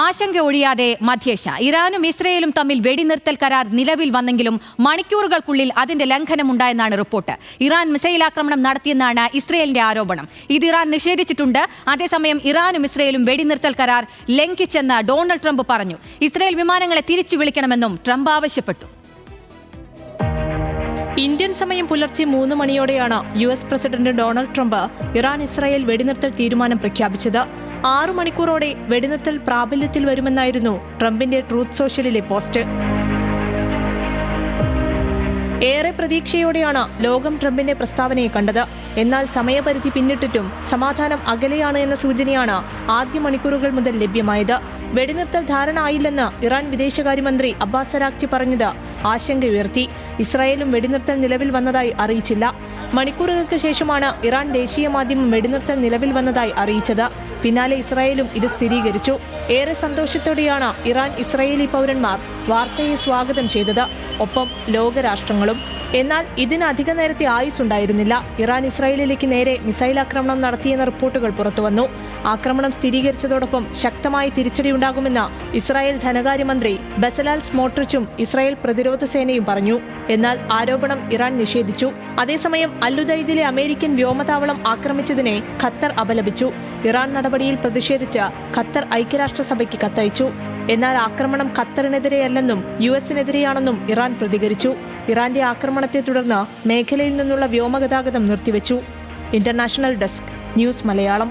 ആശങ്ക ഒഴിയാതെ മധ്യേഷ്യ. ഇറാനും ഇസ്രയേലും തമ്മിൽ വെടിനിർത്തൽ കരാർ നിലവിൽ വന്നെങ്കിലും മണിക്കൂറുകൾക്കുള്ളിൽ അതിന്റെ ലംഘനമുണ്ടായെന്നാണ് റിപ്പോർട്ട്. ഇറാൻ മിസൈൽ ആക്രമണം നടത്തിയെന്നാണ് ഇസ്രയേലിന്റെ ആരോപണം. ഇത് ഇറാൻ നിഷേധിച്ചിട്ടുണ്ട്. അതേസമയം ഇറാനും ഇസ്രയേലും വെടിനിർത്തൽ കരാർ ലംഘിച്ചെന്ന് ഡൊണാൾഡ് ട്രംപ് പറഞ്ഞു. ഇസ്രയേൽ വിമാനങ്ങളെ തിരിച്ചു വിളിക്കണമെന്നും ട്രംപ് ആവശ്യപ്പെട്ടു. ഇന്ത്യൻ സമയം പുലർച്ചെ 3 മണിയോടെയാണ് US president Donald Trump Iran Israel വെടിനിർത്തൽ തീരുമാനം പ്രഖ്യാപിച്ചത്. 6 മണിക്കൂറോടെ വെടിനിർത്തൽ പ്രാബല്യത്തിൽ വരുമെന്നായിരുന്നു ട്രംപിന്റെ ട്രൂത്ത് സോഷ്യലിലെ പോസ്റ്റ്. ഏറെ പ്രതീക്ഷയോടെയാണ് ലോകം ട്രംപിന്റെ പ്രസ്താവനയെ കണ്ടത്. എന്നാൽ സമയപരിധി പിന്നിട്ടിട്ടും സമാധാനം അകലെയാണ് എന്ന സൂചനയാണ് ആദ്യ മണിക്കൂറുകൾ മുതൽ ലഭ്യമായത്. വെടിനിർത്തൽ ധാരണ ആയില്ലെന്ന് ഇറാൻ വിദേശകാര്യമന്ത്രി അബ്ബാസ് അരാഗ്ചി പറഞ്ഞത് ആശങ്കയുയർത്തി. ഇസ്രായേലും വെടിനിർത്തൽ നിലവിൽ വന്നതായി അറിയിച്ചില്ല. മണിക്കൂറുകൾക്ക് ശേഷമാണ് ഇറാൻ ദേശീയ മാധ്യമം വെടിനിർത്തൽ നിലവിൽ വന്നതായി അറിയിച്ചത്. പിന്നാലെ ഇസ്രായേലും ഇത് സ്ഥിരീകരിച്ചു. ഏറെ സന്തോഷത്തോടെയാണ് ഇറാൻ ഇസ്രായേലി പൗരന്മാർ വാർത്തയെ സ്വാഗതം ചെയ്തത്, ഒപ്പം ലോകരാഷ്ട്രങ്ങളും. എന്നാൽ ഇതിന് അധിക നേരത്തെ ആയുസ്സുണ്ടായിരുന്നില്ല. ഇറാൻ ഇസ്രായേലിലേക്ക് നേരെ മിസൈൽ ആക്രമണം നടത്തിയെന്ന റിപ്പോർട്ടുകൾ പുറത്തുവന്നു. ആക്രമണം സ്ഥിരീകരിച്ചതോടൊപ്പം ശക്തമായ തിരിച്ചടിയുണ്ടാകുമെന്ന് ഇസ്രായേൽ ധനകാര്യമന്ത്രി ബെസലാൽ സ്മോട്രിച്ചും ഇസ്രായേൽ പ്രതിരോധ സേനയും പറഞ്ഞു. എന്നാൽ ആരോപണം ഇറാൻ നിഷേധിച്ചു. അതേസമയം അല്ലുദൈദിലെ അമേരിക്കൻ വ്യോമതാവളം ആക്രമിച്ചതിനെ ഖത്തർ അപലപിച്ചു. ഇറാൻ നടപടിയിൽ പ്രതിഷേധിച്ച് ഖത്തർ ഐക്യരാഷ്ട്രസഭയ്ക്ക് കത്തയച്ചു. എന്നാൽ ആക്രമണം ഖത്തറിനെതിരെയല്ലെന്നും US-നെതിരെയാണെന്നും ഇറാൻ പ്രതികരിച്ചു. ഇറാന്റെ ആക്രമണത്തെ തുടർന്ന് മേഖലയിൽ നിന്നുള്ള വ്യോമഗതാഗതം നിർത്തിവെച്ചു. International desk, news Malayalam.